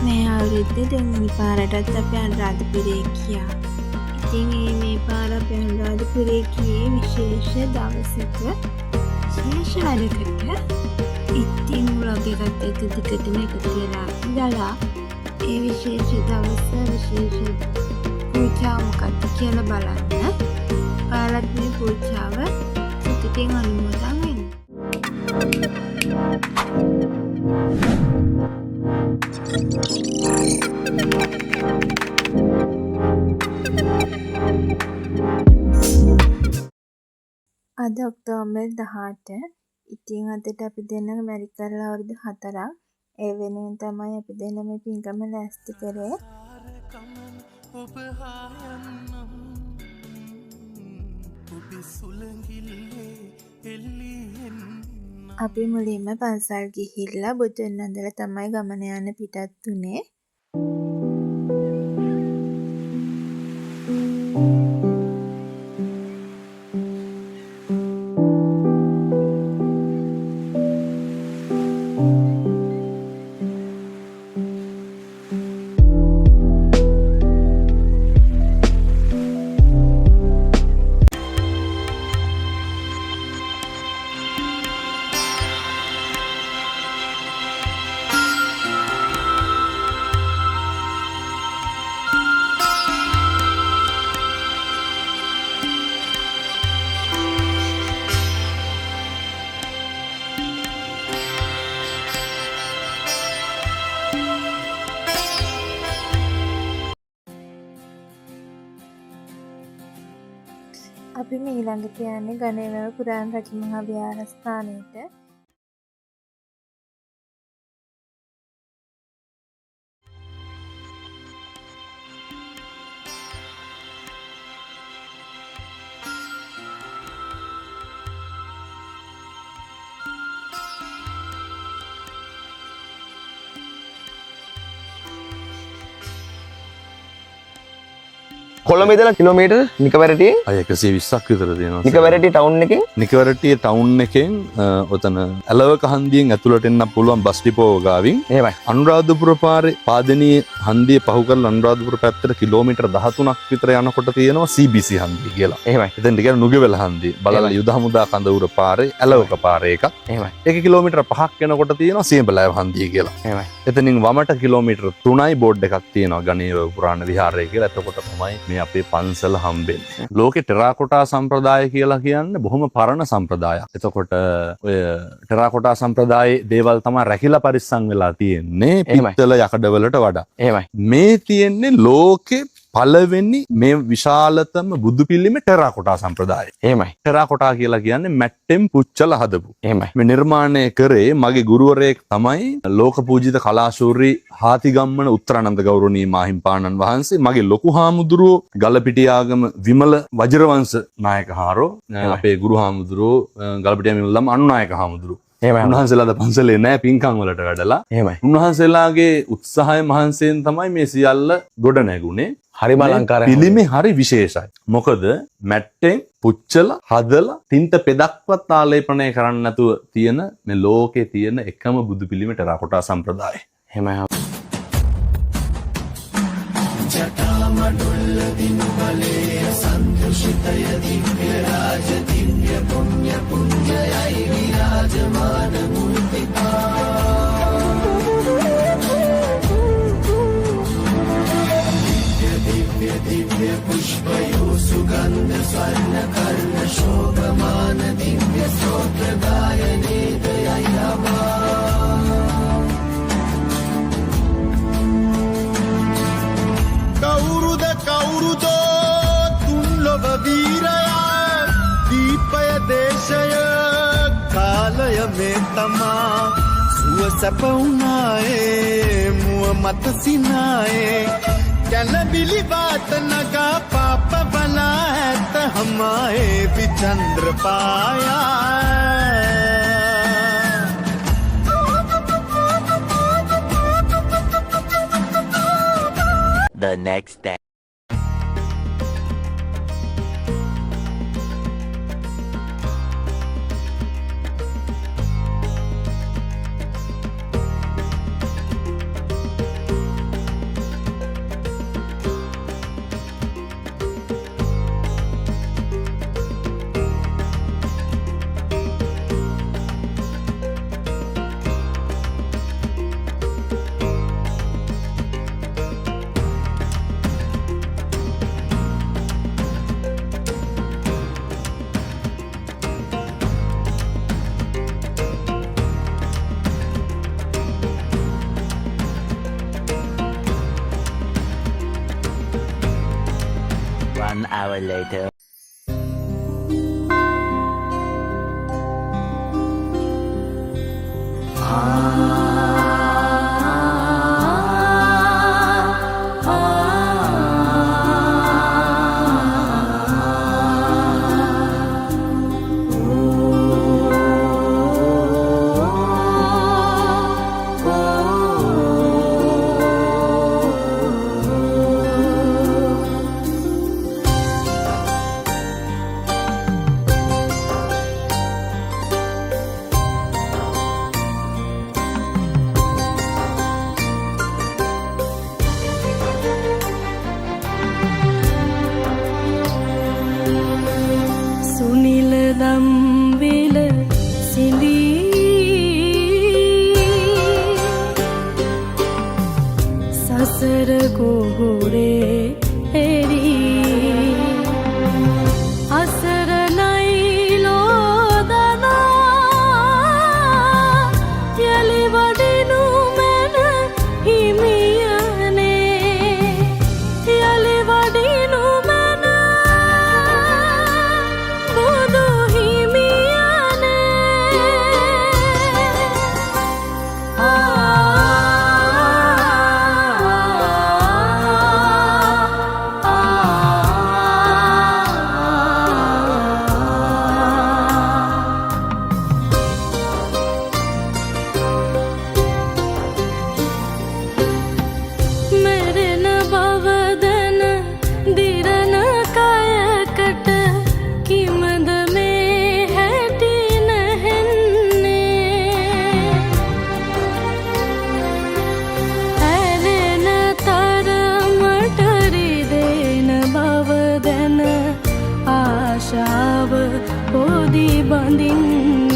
මේ අවුරුද්දේ දෙවෙනි පාරටත් අපි අනුරාධපුරේ ගියා. ඉතින් මේ පාර අපි අනුරාධපුරේ ගියේ විශේෂ දවසක විශේෂ වැඩකට. ඉතින් vlog එකත් එක්ක දිගටම එකතු වෙලා ඉඳලා ඒ විශේෂ දවස විශේෂ පූජාව මොකක්ද කියලා බලන්න. ඔයාලත් මේ පූජාව සිතෙන් අනුමෝදන් වෙන්න. අද ඔක්තෝබර් 18. ඉතින් අදට අපි දෙන්න මැරි කරලා අවුරුදු 4ක්. ඒ වෙනුවෙන් තමයි අපි දෙන්න මේ පින්කම ලෑස්ති කරේ. අපි මුලින්ම පන්සල් ගිහිල්ලා බුදුන් වන්දලා තමයි ගමන යන්න පිටත් උනේ. අපි මේ ළඟට යන්නේ ගණේවැව පුරාණ රජමහා විහාරස්ථානයට. කොළඹ ඉඳලා කිලෝමීටර් නිකවැරටියෙන් 120ක් විතර තියෙනවා. නිකවැරටි ටවුන් එකෙන් නිකවැරටි ටවුන් එකෙන් ඔතන ඇලවක හන්දියෙන් ඇතුළට එන්න පුළුවන් බස් ඩිපෝ ගාවින්. එහෙමයි. අනුරාධපුර පාරේ පාදනී හන්දිය පහු කරලා අනුරාධපුර පැත්තට කිලෝමීටර් 13ක් විතර යනකොට තියෙනවා CBC හන්දිය කියලා. එහෙමයි. එතෙන්ට කියන නුගවැල හන්දිය. බලලා යුද හමුදා කඳවුර පාරේ ඇලවක පාරේ එකක්. එහෙමයි. 1 කිලෝමීටර් 5ක් යනකොට තියෙනවා සියඹලෑව හන්දිය කියලා. එහෙමයි. එතනින් වමට කිලෝමීටර් 3යි බෝඩ් එකක් තියෙනවා ගණේවැව පුරාණ විහාරය කියලා. එතකොට තමයි මේ අපේ පන්සල හම්බෙන්නේ. ලෝකේ ටෙරාකොටා සම්ප්‍රදාය කියලා කියන්නේ බොහොම පරණ සම්ප්‍රදායක්. එතකොට ඔය ටෙරාකොටා සම්ප්‍රදායේ දේවල් තමයි රැකිලා පරිස්සම් වෙලා තියෙන්නේ පිත්තල යකඩවලට වඩා. එහෙමයි. මේ තියෙන්නේ ලෝකේ පළවෙනි මේ විශාලතම බුදු පිළිම ටෙරාකොටා සම්ප්‍රදාය. එහෙමයි. ටෙරාකොටා කියලා කියන්නේ මැට්ටෙන් පුච්චල හදපු. එහෙමයි. මේ නිර්මාණය කරේ මගේ ගුරුවරයෙක් තමයි ලෝක පූජිත කලාශූරී හාතිගම්මන උත්තරානන්ද ගෞරවනීය මාහිම්පාණන් වහන්සේ. මගේ ලොකු හාමුදුරුවෝ ගලපිටියාගම විමල වජිරවංශ නායක හාරෝ අපේ ගුරු හාමුදුරුවෝ ගලපිටියාගම විමලම් අනුනායක හාමුදුරුවෝ. උන්වහන්සේලාද පන්සලේ නෑ පින්කම් වලට වැඩලා. උන්වහන්සේලාගේ උත්සාහය මහන්සියෙන් තමයි මේ සියල්ල ගොඩ නැගුණේ. හරිම අලංකාරයි. පිළිමේ හරි විශේෂයි. මොකද මැට්ටෙන් පුච්චලා හදලා තින්ත පෙදක්වත් ආලේපනය කරන්න නැතුව තියෙන මේ ලෝකේ තියෙන එකම බුදු පිළිම ටෙරාකොටා සම්ප්‍රදාය. එහෙමයි. ජටාමඩුල්ල දින බලේ සන්තුෂිතය දිව්‍ය රාජ දිව්‍ය පුණ්‍ය පුඤ්ජයයි විරාජමාන මුර්තිකා දිව්‍ය දිව්‍ය පුෂ්පයෝ සුගන්ධ ස්වර්ණ කර්ණ शोभमान दिव्य स्तोत्र गायने दयावा कौरुदो तुल्लव वीरया दीपय देशय कालय में तमा सुवसपौनाए मुव मत सिनाए कलबिली बात नगा पाप बना है त हमारे भी चंद्र पाया The next day. hour later. සුනිල දම්විල සිඳී සසර කුහුරේ එරී අසරණයි ලෝදනා යලි වඩිනු මැන හිමියනේ යලි වඩිනු මැන බුදු මැරෙන බවදන දිරන කයකට කිමද මේ හැටි නැහෙන්නේ ඇලෙන තරමට රිදෙන බවදන ආශාව පොදි බඳින්නේ